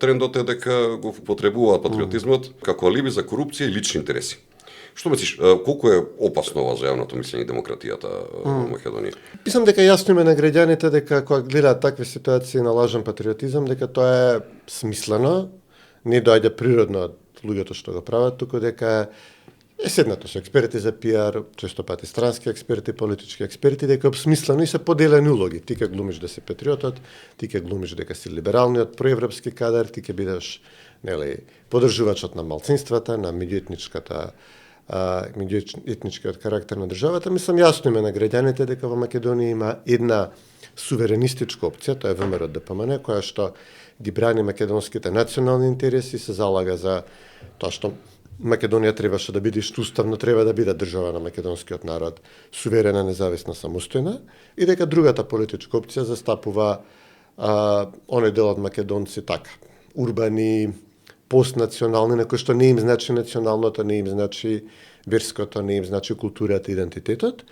трендот е дека го употребуваат патриотизмот како алиби за корупција и лични интереси. Што мислиш, колку е опасно ова за јавното мислење и демократијата во Македонија? Мислам дека јасно име на граѓаните дека кога гледаат такви ситуации на лажен патриотизам, дека тоа е смислено, не доаѓа природно од луѓето што го прават, туку дека е седнато со експерти за пиар, често пати странски експерти, политички експерти, дека е обсмислено и се поделени улоги. Ти ке глумиш да си патриотот, ти ке глумиш дека си либералниот, проевропски кадар, ти ке бидеш, поддржувачот на малцинствата, на меѓуетничкиот карактер на државата. Мислам јасно име на граѓаните дека во Македонија има една суверенистичка опција, тоа е ВМРО ДПМН, која што ги брани македонските национални интереси, се залага за тоа што Македонија требаше да биде уставно, треба да биде држава на македонскиот народ, суверена, независна, самостојна, и дека другата политичка опција застапува оној дел од македонци така, урбани, постнационални, на кои што не им значи националното, не им значи верското, не им значи културата, идентитетот.